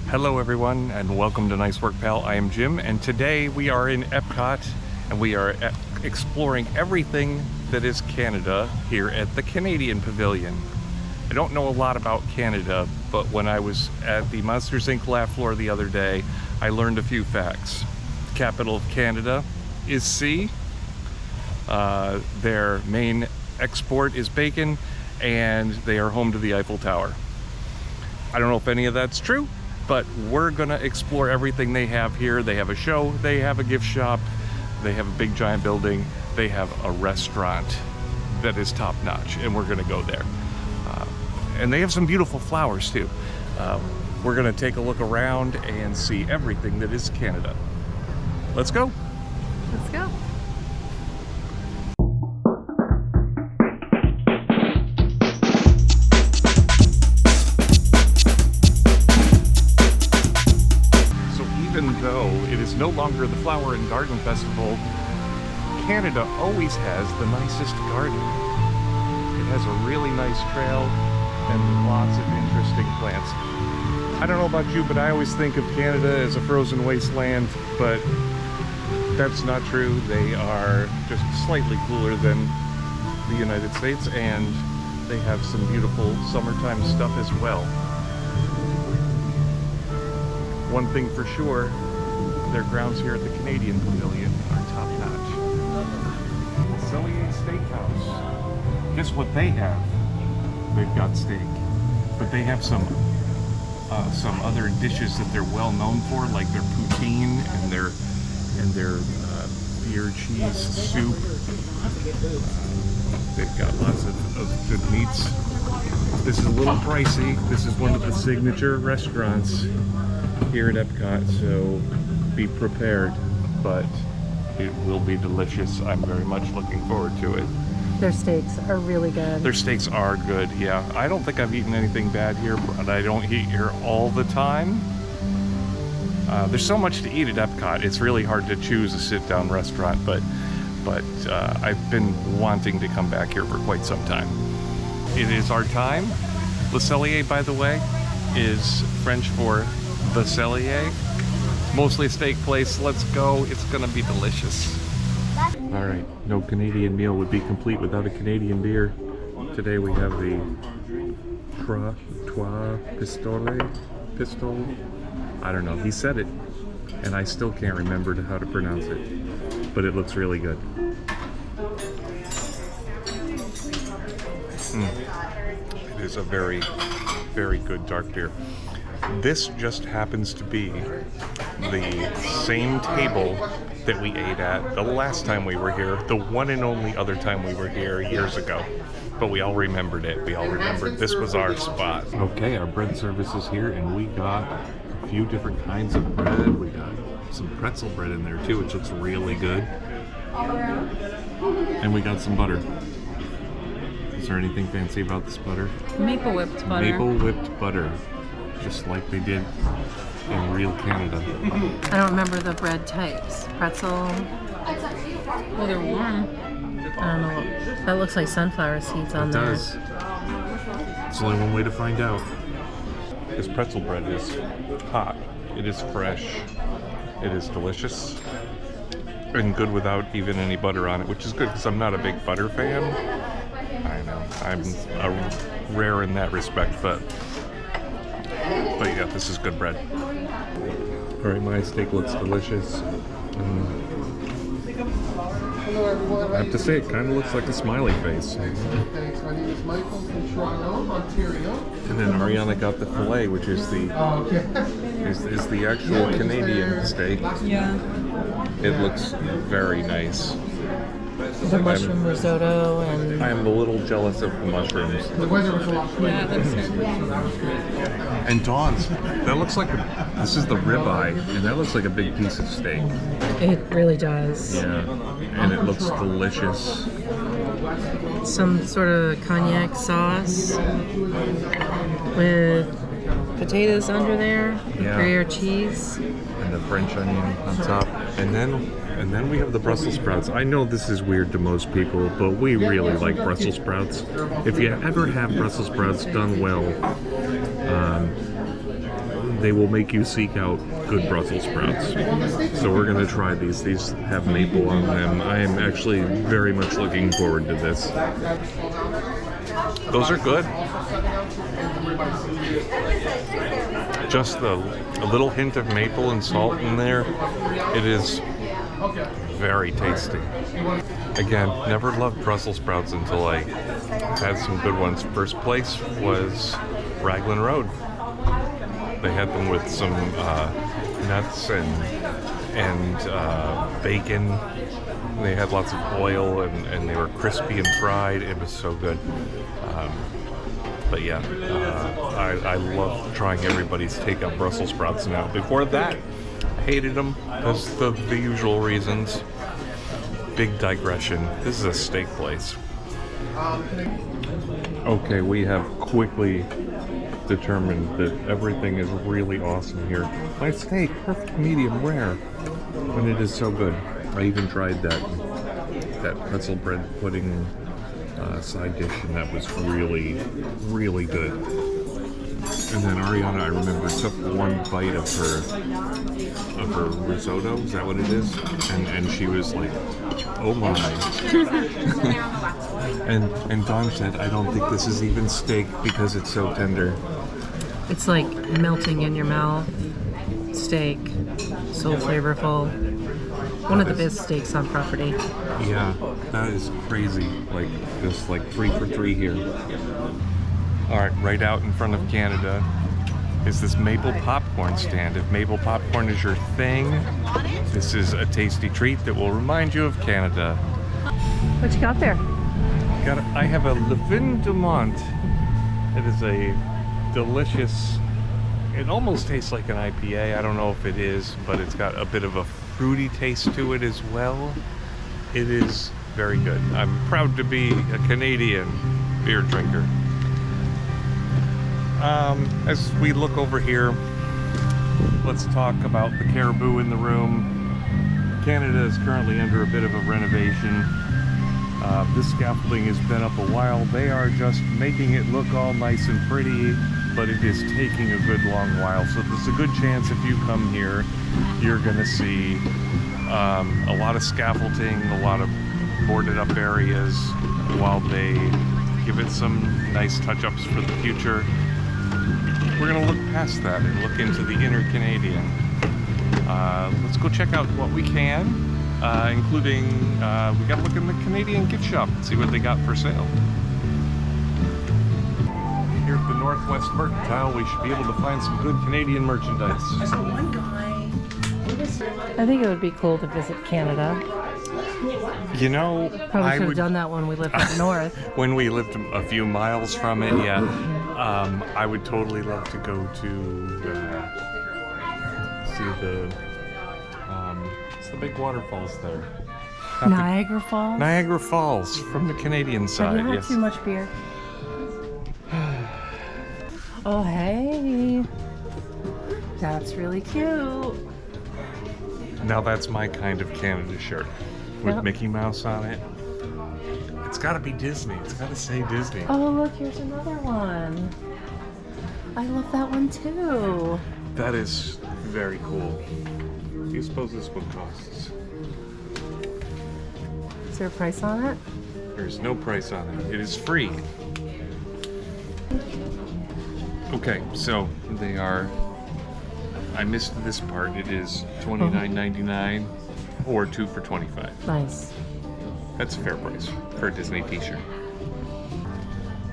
Hello everyone and welcome to Nice Work Pal. I am Jim and today we are in Epcot and we are exploring everything that is Canada here at the Canadian Pavilion. I don't know a lot about Canada, but when I was at the Monsters Inc. lab floor the other day, I learned a few facts. The capital of Canada is C. Their main export is bacon, and they are home to the Eiffel Tower. I don't know if any of that's true, but we're gonna explore everything they have here. They have a show, they have a gift shop, they have a big giant building, they have a restaurant that is top notch, and we're gonna go there. And they have some beautiful flowers too. We're gonna take a look around and see everything that is Canada. Let's go. Let's go. Even though it is no longer the Flower and Garden Festival, Canada always has the nicest garden. It has a really nice trail and lots of interesting plants. I don't know about you, but I always think of Canada as a frozen wasteland, but that's not true. They are just slightly cooler than the United States, and they have some beautiful summertime stuff as well. One thing for sure, their grounds here at the Canadian Pavilion are top-notch. Cellier Steakhouse. Guess what they have? They've got steak, but they have some other dishes that they're well known for, like their poutine and their beer cheese soup. They've got lots of good meats. This is a little pricey. This is one of the signature restaurants here at Epcot, so be prepared, but it will be delicious. I'm very much looking forward to it. Their steaks are really good. Their steaks are good, yeah. I don't think I've eaten anything bad here, but I don't eat here all the time. There's so much to eat at Epcot, it's really hard to choose a sit-down restaurant, but I've been wanting to come back here for quite some time. It is our time. Le Cellier, by the way, is French for the Cellier. Mostly a steak place. Let's go. It's gonna be delicious. All right, no Canadian meal would be complete without a Canadian beer. Today we have the Trois Pistol. I don't know. He said it, and I still can't remember how to pronounce it, but it looks really good. It is a very, very good dark beer. This just happens to be the same table that we ate at the last time we were here, the one and only other time we were here years ago. But we all remembered it. We all remembered this was our spot. Okay, our bread service is here, and we got a few different kinds of bread. We got some pretzel bread in there too, which looks really good. And we got some butter. Is there anything fancy about this butter? Maple whipped butter. Maple whipped butter. Just like they did in real Canada. I don't remember the bread types. Pretzel. Well, they're warm. I don't know. That looks like sunflower seeds on there. It does. It's only one way to find out. This pretzel bread is hot. It is fresh. It is delicious. And good without even any butter on it, which is good because I'm not a big butter fan. I know. I'm rare in that respect, but yeah, this is good bread. All right, my steak looks delicious. I have to say, it kind of looks like a smiley face. Thanks. My name is Michael from Toronto, Ontario. And then Ariana got the filet, which is the is the actual Canadian steak. Yeah. It looks very nice. The mushroom risotto and... I'm a little jealous of the mushrooms. The weather was a lot cooler. Yeah, that's good. And Dawn's, that looks like this is the ribeye, and that looks like a big piece of steak. It really does. Yeah, and it looks delicious. Some sort of cognac sauce with potatoes under there, Yeah. Gruyere cheese. And the French onion on top. And then we have the Brussels sprouts. I know this is weird to most people, but we really like Brussels sprouts. If you ever have Brussels sprouts done well, they will make you seek out good Brussels sprouts. So we're gonna try these. These have maple on them. I am actually very much looking forward to this. Those are good. Just a little hint of maple and salt in there. It is very tasty. Again, never loved Brussels sprouts until I had some good ones. First place was Raglan Road. They had them with some nuts and bacon. They had lots of oil and they were crispy and fried. It was so good. But yeah, I love trying everybody's take on Brussels sprouts now. Before that, I hated them because the usual reasons. Big digression. This is a steak place. Okay, we have quickly determined that everything is really awesome here. My steak, perfect medium rare, and it is so good. I even tried that pretzel bread pudding side dish, and that was really, really good. And then Ariana, I remember, took one bite of her risotto. Is that what it is? And she was like, "Oh my!" and Dawn said, "I don't think this is even steak because it's so tender." It's like melting in your mouth. Steak, so flavorful. One of the best steaks on property. Yeah, that is crazy. Like, just like 3 for 3 here. All right, right out in front of Canada is this maple popcorn stand. If maple popcorn is your thing, this is a tasty treat that will remind you of Canada. What you got there? I have a Le Vin de Mont. It is a delicious, it almost tastes like an IPA. I don't know if it is, but it's got a bit of a fruity taste to it as well. It is very good. I'm proud to be a Canadian beer drinker. As we look over here, let's talk about the caribou in the room. Canada is currently under a bit of a renovation. This scaffolding has been up a while. They are just making it look all nice and pretty, but it is taking a good long while. So there's a good chance if you come here, you're gonna see a lot of scaffolding, a lot of boarded up areas while they give it some nice touch-ups for the future. We're gonna look past that and look into the inner Canadian. Let's go check out what we can, including, we gotta look in the Canadian gift shop and see what they got for sale. Here at the Northwest Mercantile, we should be able to find some good Canadian merchandise. I saw one guy. I think it would be cool to visit Canada. You know, Probably should have done that when we lived up north. When we lived a few miles from it, yeah. I would totally love to go to see the what's the big waterfalls there? Niagara Falls? Niagara Falls from the Canadian side. Have you had Yes. too much beer? Oh, hey. That's really cute. Now that's my kind of Canada shirt with Yep. Mickey Mouse on it. It's got to be Disney. It's got to say Disney. Oh, look, here's another one. I love that one too. That is very cool. What do you suppose this one costs? Is there a price on it? There's no price on it. It is free. Okay, so they are. I missed this part. It is $29.99 or 2 for $25. Nice. That's a fair price for a Disney t-shirt.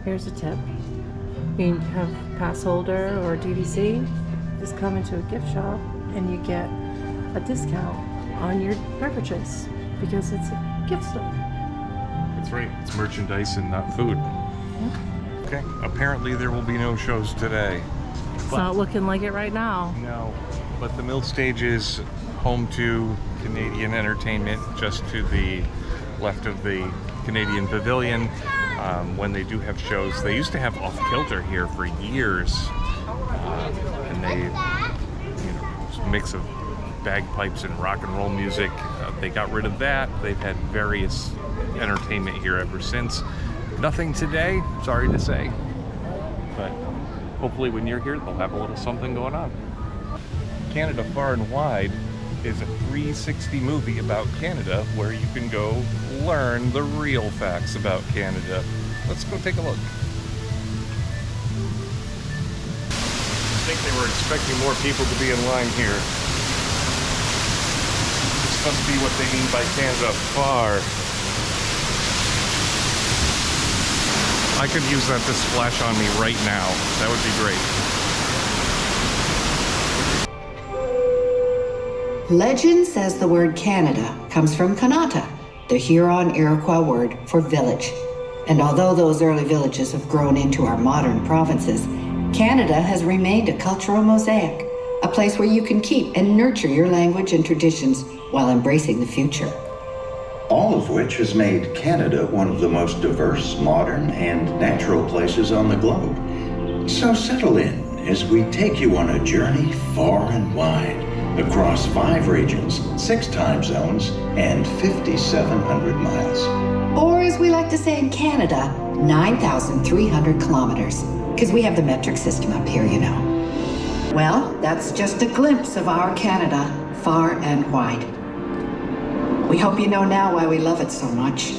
Here's a tip. You have pass holder or DVC, just come into a gift shop and you get a discount on your purchase because it's a gift store. That's right. It's merchandise and not food. Okay. Apparently there will be no shows today. It's not looking like it right now. No. But the Mill Stage is home to Canadian entertainment, just to the left of the Canadian Pavilion. When they do have shows, they used to have Off Kilter here for years, and they, it's a mix of bagpipes and rock and roll music. They got rid of that. They've had various entertainment here ever since. Nothing today, sorry to say, but hopefully when you're here, they'll have a little something going on. Canada Far and Wide is a 360 movie about Canada where you can go learn the real facts about Canada. Let's go take a look. I think they were expecting more people to be in line here. This must be what they mean by Canada Far. I could use that to splash on me right now. That would be great. Legend says the word Canada comes from Kanata, the Huron Iroquois word for village. And although those early villages have grown into our modern provinces, Canada has remained a cultural mosaic, a place where you can keep and nurture your language and traditions while embracing the future. All of which has made Canada one of the most diverse, modern, and natural places on the globe. So settle in as we take you on a journey far and wide, across 5 regions, 6 time zones, and 5,700 miles. Or as we like to say in Canada, 9,300 kilometers, because we have the metric system up here, you know. Well, that's just a glimpse of our Canada, far and wide. We hope you know now why we love it so much.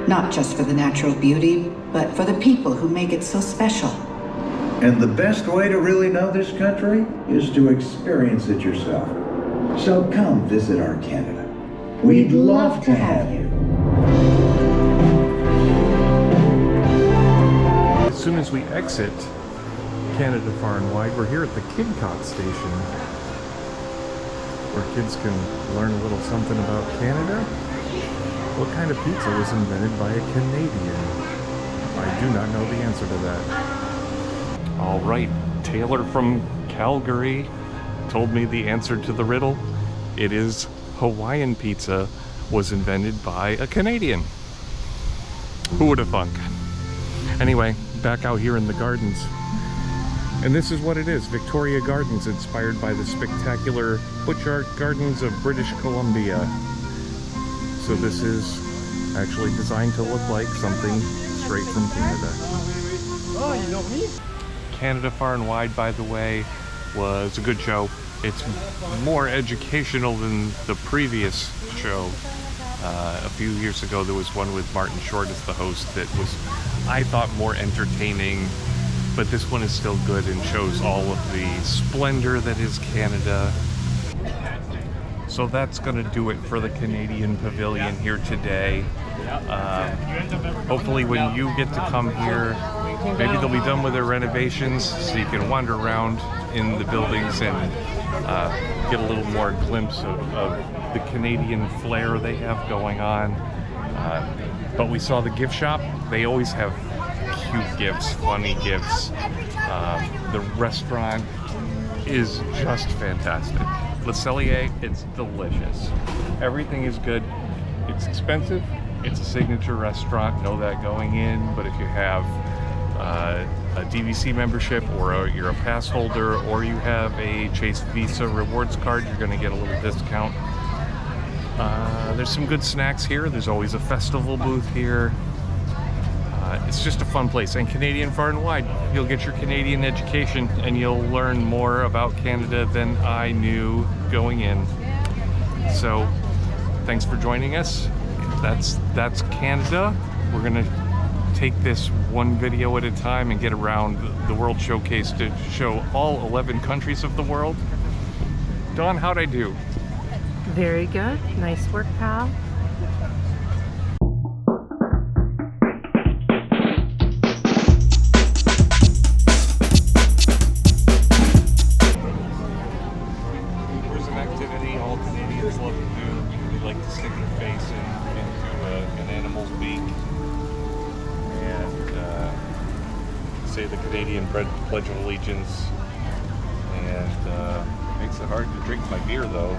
Not just for the natural beauty, but for the people who make it so special. And the best way to really know this country is to experience it yourself. So come visit our Canada. We'd love to have you. As soon as we exit Canada Far and Wide, we're here at the Kidcot station, where kids can learn a little something about Canada. What kind of pizza was invented by a Canadian? I do not know the answer to that. All right, Taylor from Calgary told me the answer to the riddle. It is Hawaiian pizza was invented by a Canadian. Who would have thunk? Anyway, back out here in the gardens. And this is what it is, Victoria Gardens, inspired by the spectacular Butch Art Gardens of British Columbia. So this is actually designed to look like something straight from Canada. Oh, you know me? Canada Far and Wide, by the way, was a good show. It's more educational than the previous show. A few years ago, there was one with Martin Short as the host that was, I thought, more entertaining. But this one is still good and shows all of the splendor that is Canada. So that's going to do it for the Canadian Pavilion here today. Hopefully when you get to come here, maybe they'll be done with their renovations so you can wander around in the buildings and get a little more glimpse of the Canadian flair they have going on. But we saw the gift shop. They always have cute gifts, funny gifts. The restaurant is just fantastic. Le Cellier, it's delicious. Everything is good. It's expensive. It's a signature restaurant, know that going in, but if you have a DVC membership or you're a pass holder or you have a Chase Visa rewards card, you're going to get a little discount. There's some good snacks here. There's always a festival booth here. It's just a fun place. And Canadian Far and Wide, you'll get your Canadian education and you'll learn more about Canada than I knew going in. So thanks for joining us. That's Canada. We're gonna take this one video at a time and get around the World Showcase to show all 11 countries of the world. Dawn, how'd I do? Very good. Nice work, pal. Here's an activity all Canadians love to do. They like to stick their face into an animal's beak and say the Canadian Pledge of Allegiance. And makes it hard to drink my beer though.